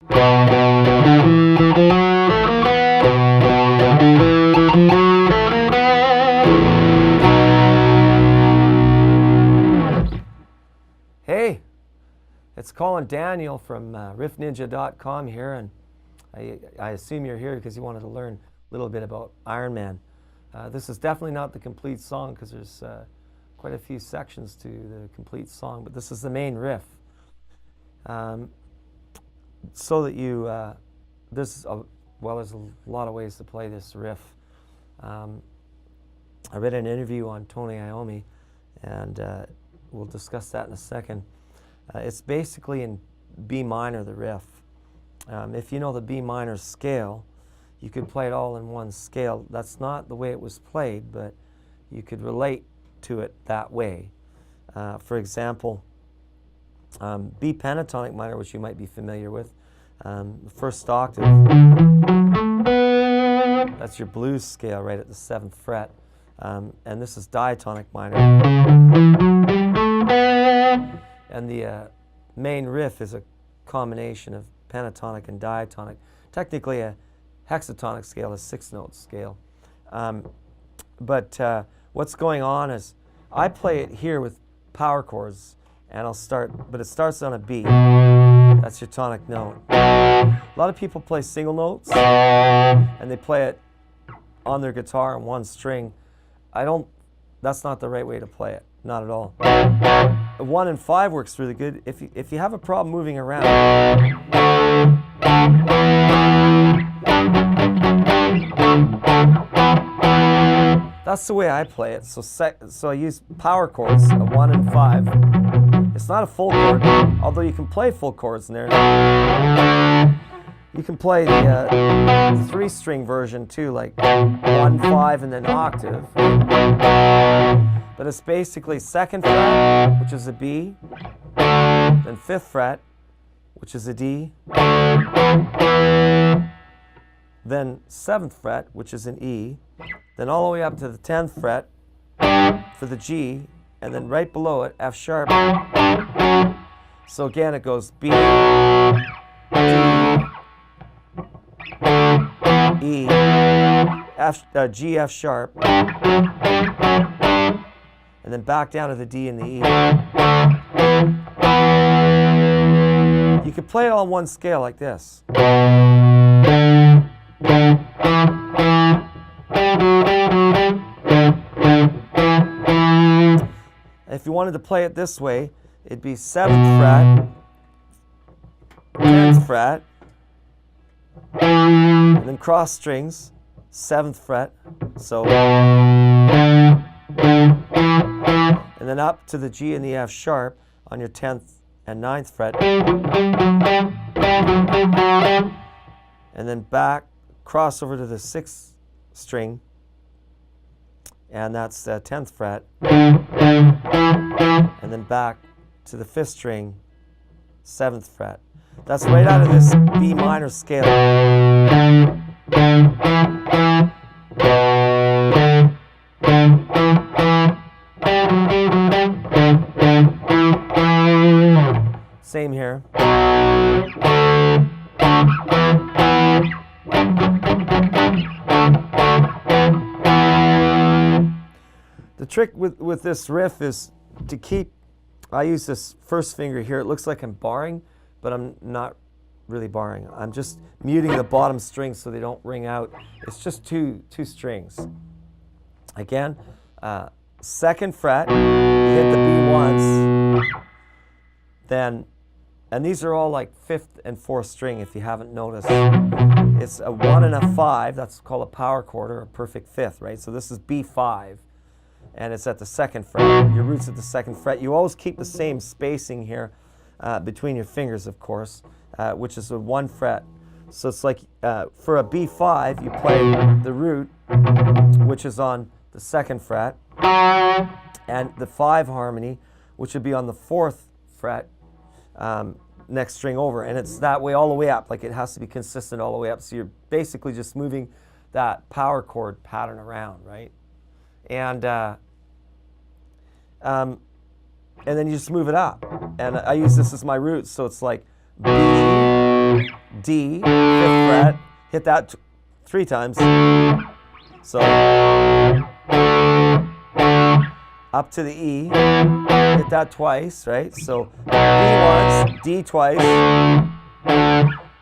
Hey, it's Colin Daniel from riffninja.com here, and I assume you're here because you wanted to learn a little bit about Ironman. This is definitely not the complete song because there's quite a few sections to the complete song, but this is the main riff. So that you, there's a lot of ways to play this riff. I read an interview on Tony Iommi, and we'll discuss that in a second. It's basically in B minor, the riff. If you know the B minor scale, you could play it all in one scale. That's not the way it was played, but you could relate to it that way. For example, B pentatonic minor, which you might be familiar with, the first octave, that's your blues scale right at the 7th fret. And this is diatonic minor. And the main riff is a combination of pentatonic and diatonic. Technically a hexatonic scale, a 6-note scale. But what's going on is I play it here with power chords, and but it starts on a B. That's your tonic note. A lot of people play single notes, and they play it on their guitar on one string. That's not the right way to play it, not at all. 1 and 5 works really good. If you have a problem moving around, that's the way I play it. So I use power chords, a 1 and 5. It's not a full chord, although you can play full chords in there. You can play the 3-string version too, like 1, 5, and then octave. But it's basically 2nd fret, which is a B, then 5th fret, which is a D, then 7th fret, which is an E, then all the way up to the 10th fret for the G, and then right below it, F sharp. So again, it goes B, D, E, G, F sharp, and then back down to the D and the E. You could play it all in one scale like this. If you wanted to play it this way, it'd be 7th fret, 10th fret, and then cross strings, 7th fret, so, and then up to the G and the F sharp on your 10th and 9th fret, and then back, cross over to the 6th string, and that's the 10th fret, and then back to the 5th string, 7th fret. That's right out of this B minor scale. Same here. The trick with this riff is to keep, I use this first finger here. It looks like I'm barring, but I'm not really barring. I'm just muting the bottom strings so they don't ring out. It's just two strings. Again, 2nd fret, you hit the B once, then, and these are all like 5th and 4th string if you haven't noticed. It's a 1 and a 5, that's called a power chord or a perfect 5th, right? So this is B5. And it's at the 2nd fret. Your root's at the 2nd fret. You always keep the same spacing here between your fingers, of course, which is a 1 fret. So it's like for a B5, you play the root, which is on the 2nd fret, and the 5 harmony, which would be on the 4th fret, next string over. And it's that way all the way up. Like it has to be consistent all the way up. So you're basically just moving that power chord pattern around, right? And then you just move it up. And I use this as my root, so it's like B, D, 5th fret, hit that 3 times. So up to the E, hit that twice, right? So B once, D twice,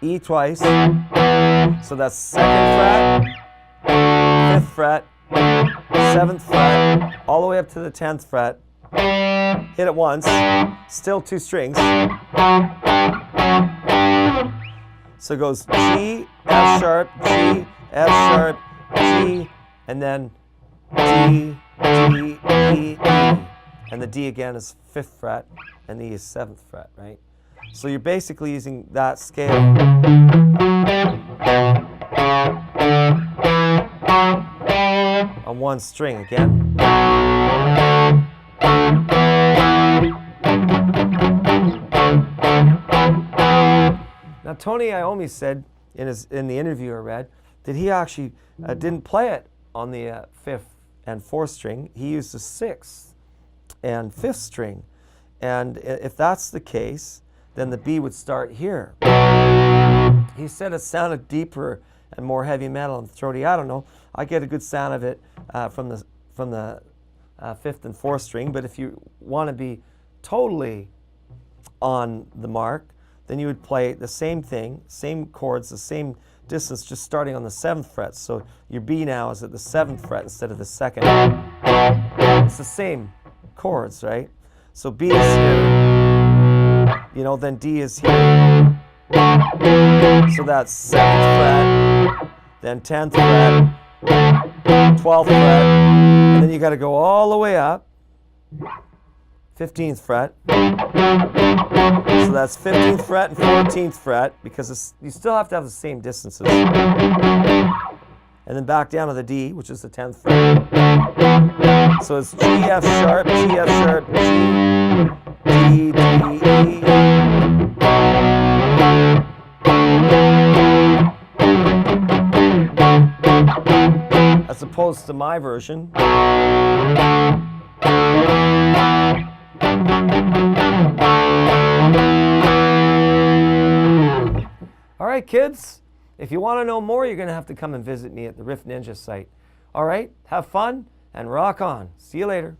E twice. So that's 2nd fret, 5th fret, 7th fret, all the way up to the 10th fret. Hit it once, still 2 strings. So it goes G, F sharp, G, F sharp, G, and then D, D, E, E. And the D again is 5th fret, and the E is 7th fret, right? So you're basically using that scale on one string again. Now Tony Iommi said in the interview I read that he actually didn't play it on the 5th and 4th string. He used the 6th and 5th string. And if that's the case, then the B would start here. He said it sounded deeper and more heavy metal and throaty. I don't know. I get a good sound of it from the 5th and 4th string. But if you want to be totally on the mark, then you would play the same thing, same chords, the same distance, just starting on the 7th fret. So your B now is at the 7th fret instead of the 2nd. It's the same chords, right? So B is here, you know, then D is here. So that's 7th fret, then 10th fret, 12th fret, and then you got to go all the way up, 15th fret. So that's 15th fret and 14th fret, because you still have to have the same distances. And then back down to the D, which is the 10th fret. So it's G, F sharp, G, F sharp, G, D, D, E. As opposed to my version. All right, kids, if you want to know more, you're going to have to come and visit me at the Riff Ninja site. All right, have fun and rock on. See you later.